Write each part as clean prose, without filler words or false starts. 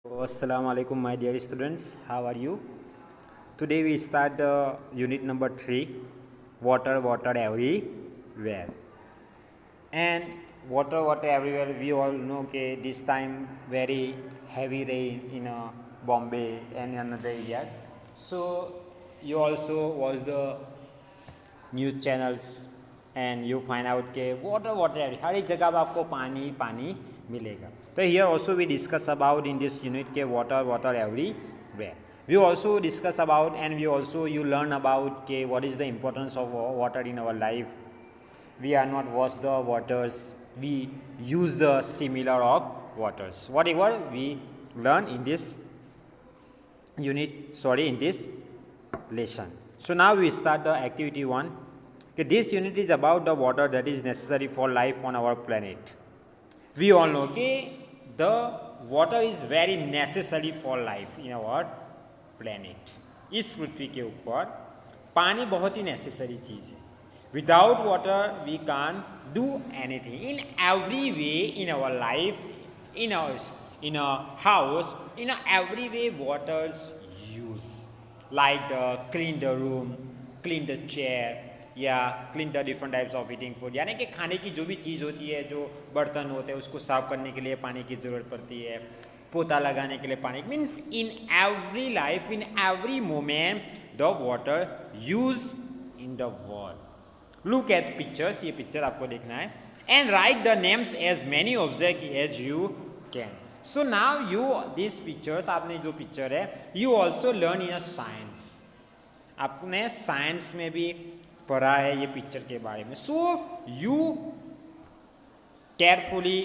Assalamu alaikum my dear students, how are you? Today we start the unit number 3, water everywhere. And water everywhere, we all know okay, this time very heavy rain in Bombay and another areas. So you also watch the news channels and you find out कि water हर एक जगह पर आपको पानी मिलेगा. तो here also we discuss about in this unit के water everywhere. We also discuss about and we also you learn about के what is the importance of water in our life. We are not wash the waters, we use the similar of waters. Whatever we learn in this unit, in this lesson. So now we start the activity 1. Okay, this unit is about the water that is necessary for life on our planet. We all know okay, the water is very necessary for life in our planet. इस पृथ्वी के ऊपर पानी बहुत ही necessary चीज़ है. Without water we can't do anything in every way in our life, in our house, in every way water's use, like clean the room, clean the chair, या clean the different types of eating food, यानी कि खाने की जो भी चीज़ होती है, जो बर्तन होते हैं उसको साफ करने के लिए पानी की ज़रूरत पड़ती है, पोता लगाने के लिए पानी, means in every life in every moment the water use in the world. Look at pictures, ये पिक्चर आपको देखना है and write the names as many object as you can. So now you this pictures, आपने जो picture है you also learn in a science, आपने science में भी पढ़ा है ये पिक्चर के बारे में. So you carefully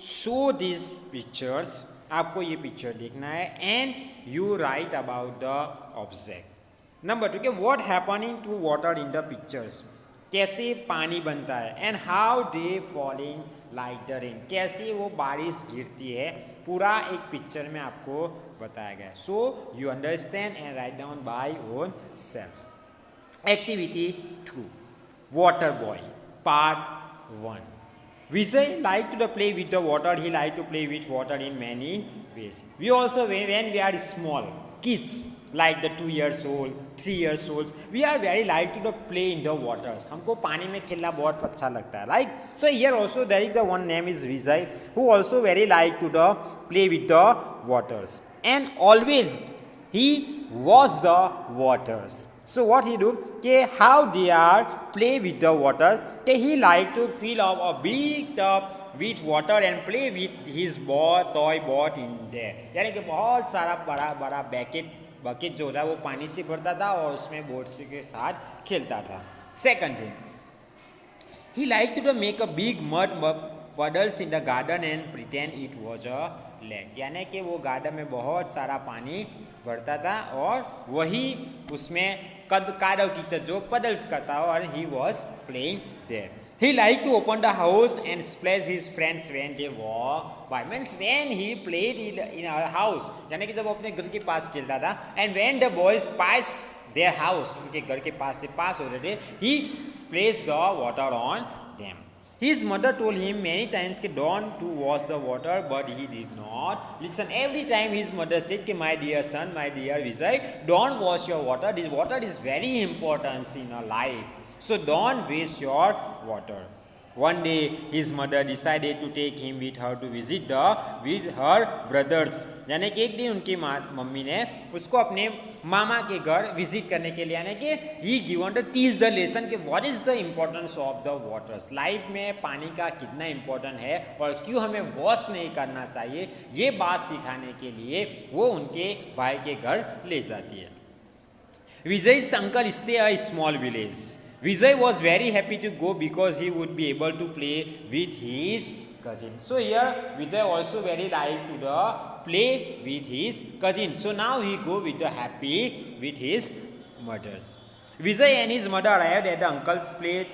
show this pictures, आपको ये पिक्चर देखना है and you write about the object. Number 2 के what happening to water in the pictures, कैसे पानी बनता है and how they falling like the rain, कैसे वो बारिश गिरती है, पूरा एक पिक्चर में आपको बताया गया है. So you understand and write down by own self. Activity 2, Water Boy, part 1. Vijay liked to play with the water. He liked to play with water in many ways. We also, when we are small kids, like the 2 years old, 3 years old, we are very like to play in the waters. हमको पानी में खेलना बहुत अच्छा लगता है. Like so here also there is the one name is Vijay who also very like to play with the waters and always he wash the waters. So what he do? Okay, how they are play with the water? Okay, he like to fill up a big tub with water and play with his toy boat in there. यानी कि बहुत सारा बड़ा bucket जो है वो पानी से भरता था और उसमें बोट के साथ खेलता था. Second thing, he like to make a big mud puddles in the garden and pretend it was a lake. यानी कि वो गार्डन में बहुत सारा पानी भरता था और वही उसमें कादव कीचड़ जो पडल्स करता और he was playing there. He liked to open the house and splash his friends when they walk by. Means when he played in our house, यानी कि जब वो अपने घर के पास खेलता था and when the boys pass their house, उनके घर के पास से पास हो रहे थे, he splashed the water on them. His mother told him many times कि don't to wash the water, but he did not listen. Every time his mother said कि my dear son, my dear Vijay, don't wash your water. This water is very important in your life. So don't waste your water. One day his mother decided to take him with her to visit with her brothers. यानी कि एक दिन उनकी mummy ने उसको अपने मामा के घर विजिट करने के लिए, यानी कि he given to teach the lesson कि what is the importance of the waters. Life में पानी का कितना इम्पोर्टेंट है और क्यों हमें वॉश नहीं करना चाहिए, ये बात सिखाने के लिए वो उनके भाई के घर ले जाती है. Vijay's uncle stay a small village. Vijay was very happy to go because he would be able to play with his cousin. So here Vijay also very like to play with his cousin. So now he go with the happy with his mothers. Vijay and his mother arrived at the uncle's place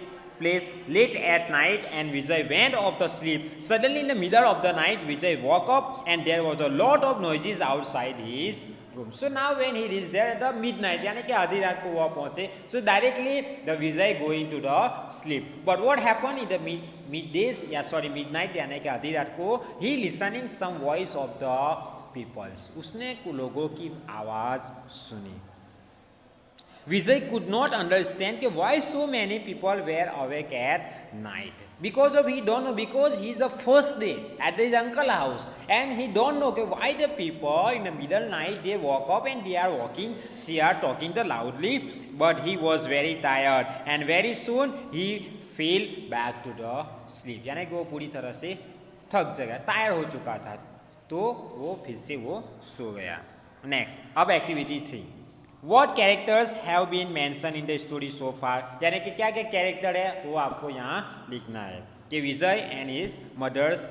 late at night and Vijay went off to sleep. Suddenly in the middle of the night Vijay woke up and there was a lot of noises outside his room. So now when he reached there at the midnight, यानी कि आधी रात को वह पहुंचे, so directly the Vijay going to the sleep. But what happened in the midnight, यानी कि आधी रात को he listening some voice of the peoples, उसने लोगों की आवाज़ सुनी. Vijay could not understand why so many people were awake at night. Because of he don't know, because he is the first day at his uncle's house and he don't know why the people in the middle night they woke up and they are walking, she are talking loudly, but he was very tired and very soon he fell back to the sleep. यानी कि वो पूरी तरह से थक गया, tyre हो चुका था, तो वो फिर से वो सो गया. नेक्स्ट, अब activity 3. What characters have been mentioned in the story so far? यानी कि क्या क्या कैरेक्टर है वो आपको यहाँ लिखना है. कि विजय and his mother's.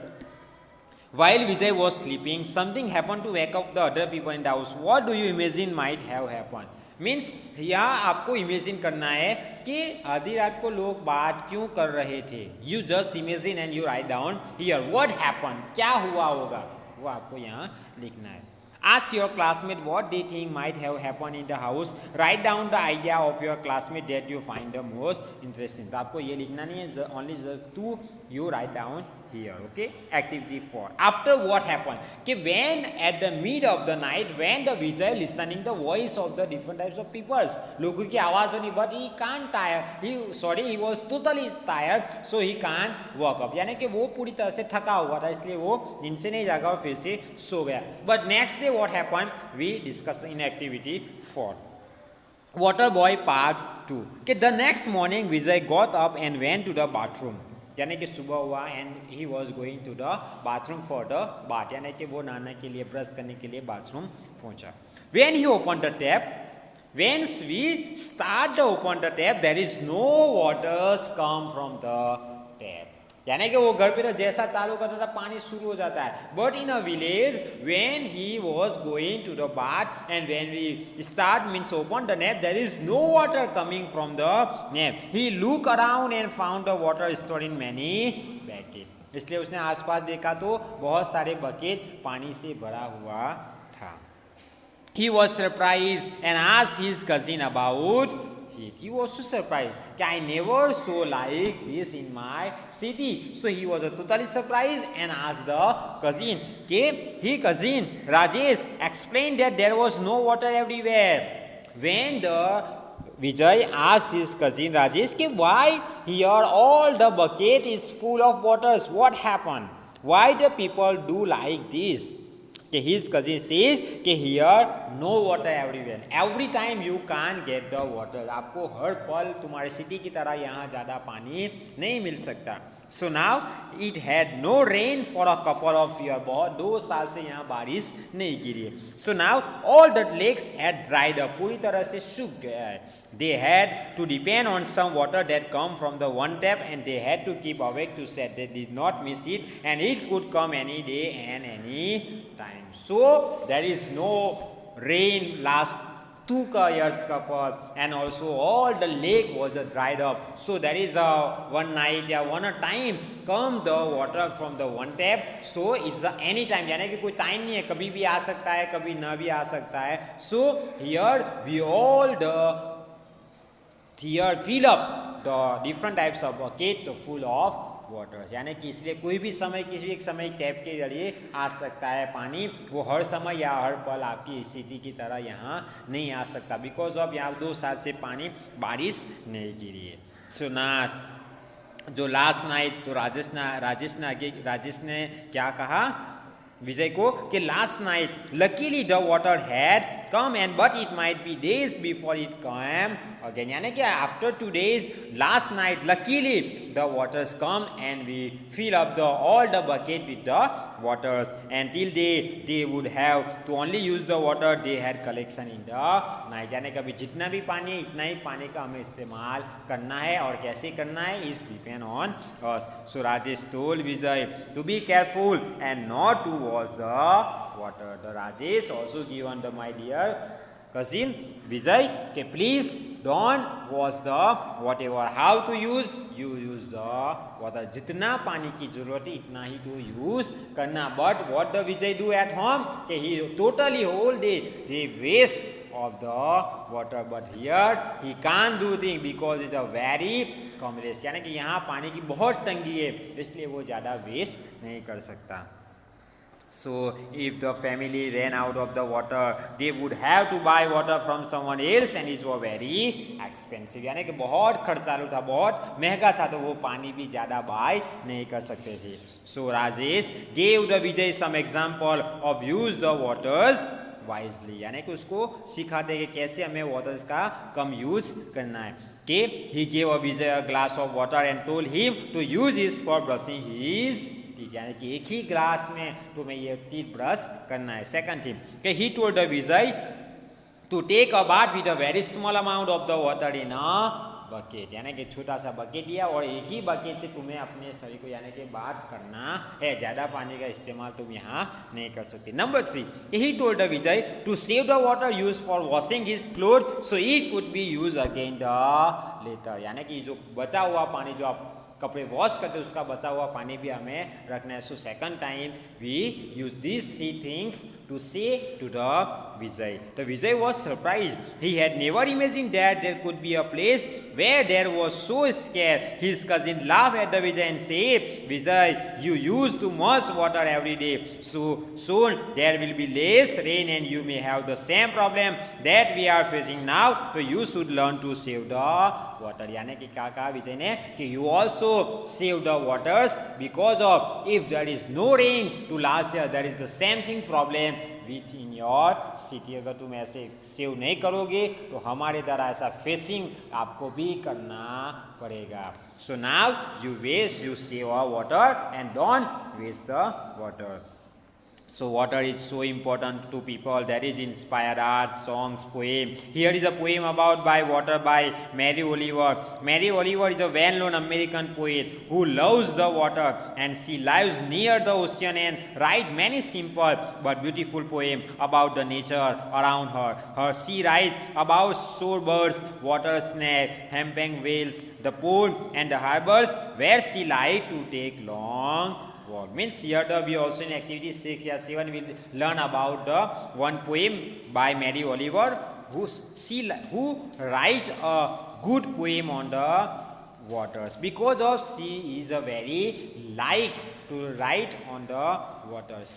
While Vijay was sleeping, something happened to wake up the other people in the house. What do you imagine might have happened? Means यहाँ आपको इमेजिन करना है कि आधी रात को लोग बात क्यों कर रहे थे. You just imagine and you write down here what happen, क्या हुआ होगा वो आपको यहाँ लिखना है. Ask your classmate what they think might have happened in the house. Write down the idea of your classmate that you find the most interesting. तो आपको ये लिखना नहीं है, only just two you write down here. Okay. Activity 4. After what happened? कि when at the mid of the night, when the Vijay listening the voice of the different types of peoples, लोगों की आवाज़ सुनी, but he can't tire. He was totally tired, so he can't wake up. यानी कि वो पूरी तरह से थका हुआ था, इसलिए वो नींद से नहीं जागा और फिर से सो गया. But next day what happened? We discussed in activity 4. Water Boy part 2. कि the next morning Vijay got up and went to the bathroom. यानी कि सुबह हुआ and he was going to the bathroom for the bath, यानी कि वो नहाने के लिए ब्रश करने के लिए बाथरूम पहुंचा. When he open the tap, when's we start the open the tap there is no waters come from the tap. यानी कि वो घर पे जैसा चालू करता था पानी शुरू हो जाता है. But in a village when he was going to the bath and when we start means open the tap there is no water coming from the tap. He look around and found the water stored in many bucket. इसलिए उसने आसपास देखा तो बहुत सारे bucket पानी से भरा हुआ था. He was surprised and asked his cousin about. He was so surprised. I never saw like this in my city. So he was totally surprised and asked the cousin. His cousin Rajesh explained that there was no water everywhere. When the Vijay asked his cousin Rajesh, why here all the bucket is full of waters? What happened? Why the people do like this? His cousin says here no water everywhere. Every time you can't get the water. आपको हर पल तुम्हारे city की तरह यहाँ ज़्यादा पानी नहीं मिल सकता. So now it had no rain for a couple of years. बहुत 2 साल से यहाँ बारिश नहीं गिरी है. So now all the lakes had dried up. पूरी तरह से सूख गया है. They had to depend on some water that come from the one tap and they had to keep awake to set. They did not miss it and it could come any day and any time. So there is no rain last 2 years couple and also all the lake was dried up. So there is a one night या one time come the water from the one tap. So it's a any time यानी कि कोई time नहीं है, कभी भी आ सकता है कभी ना भी आ सकता है. So here we all the here fill up the different types of bucket full of water. यानी कि इसलिए कोई भी समय किसी एक समय टैप के जरिए आ सकता है पानी. वो हर समय या हर पल आपकी स्थिति की तरह यहाँ नहीं आ सकता बिकॉज ऑफ यहाँ 2 साल से पानी बारिश नहीं गिरी है. सो ना जो लास्ट नाइट तो राजेश ने क्या कहा विजय को कि last night luckily the water had come and but it might be days before it came again. यानी कि after 2 days last night luckily the waters come and we fill up all the bucket with the waters and till they would have to only use the water they had collection in the night. यानी कि अभी जितना भी पानी है इतना ही पानी का हमें इस्तेमाल करना है और कैसे करना है is depend on us. So Rajesh told Vijay to be careful and not to wash the water. The Rajesh also given the my dear cousin Vijay okay, please don't wash the whatever how to use you use the water. जितना पानी की जरूरत है इतना ही तो use करना. But what the Vijay do at home okay, he totally whole day he waste of the water but here he can't do thing because it's a very कमलेस यानी कि यहाँ पानी की बहुत तंगी है इसलिए वो ज़्यादा वेस्ट नहीं कर सकता. So if the family ran out of the water, they would have to buy water from someone else and it was very expensive. यानी कि बहुत खर्चालू था, बहुत महंगा था, तो वो पानी भी ज़्यादा बाय नहीं कर सकते थे. So Rajesh gave the Vijay some example of use the waters wisely. यानी कि उसको सिखाते कि कैसे हमें वाटर्स का कम यूज करना है. कि he gave a Vijay a glass of water and told him to use it for brushing his teeth. यानी कि एक ही ग्लास में तुम्हें ये टीथ ब्रश करना है. सेकंड थिंग कि he told the Vijay to take a bath with a very small amount of the water in a bucket. यानी कि छोटा सा बकेट लिया और एक ही बकेट से तुम्हें अपने शरीर को यानी कि बात करना है. ज़्यादा पानी का इस्तेमाल तुम यहाँ नहीं कर सकते. Number 3, he told the Vijay to save the water used for washing his clothes so it could be used again the later. यानी कि जो बचा हुआ पानी जो आप कपड़े वॉश करते उसका बचा हुआ पानी भी हमें रखना है. So second time we use these 3 things to say to the Vijay. The Vijay was surprised. He had never imagined that there could be a place where there was so scarce. His cousin laughed at the Vijay and said, Vijay, you use too much water every day. So soon there will be less rain and you may have the same problem that we are facing now. So you should learn to save the water. यानी कि क्या कहा विजय ने कि you also save the waters because of if there is no rain to last year, there is the same thing problem with in your city. अगर तुम ऐसे save नहीं करोगे तो हमारे द्वारा ऐसा फेसिंग आपको भी करना पड़ेगा. So now you waste you save a water and don't waste the water. So water is so important to people. That is inspired art, songs, poem. Here is a poem about by water by Mary Oliver. Mary Oliver is a well-known American poet who loves the water and she lives near the ocean and writes many simple but beautiful poems about the nature around her. She writes about shorebirds, water snake, humpback whales, the pond and the harbors where she likes to take long walk. Means here we also in activity 6 or 7 will learn about the one poem by Mary Oliver who write a good poem on the waters because of she is a very like to write on the waters.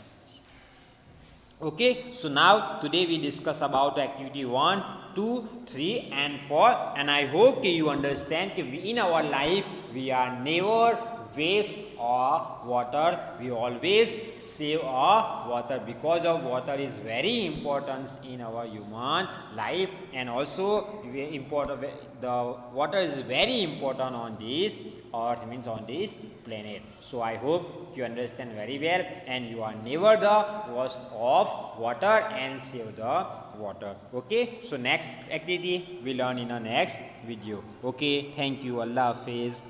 Okay, so now today we discuss about activity 1, 2, 3 and 4 and I hope you understand that in our life we are never waste or water, we always save our water because of water is very important in our human life and also important the water is very important on this earth, means on this planet. So I hope you understand very well and you are never the waste of water and save the water. Okay, so next activity we learn in our next video. Okay, thank you. Allah Hafiz.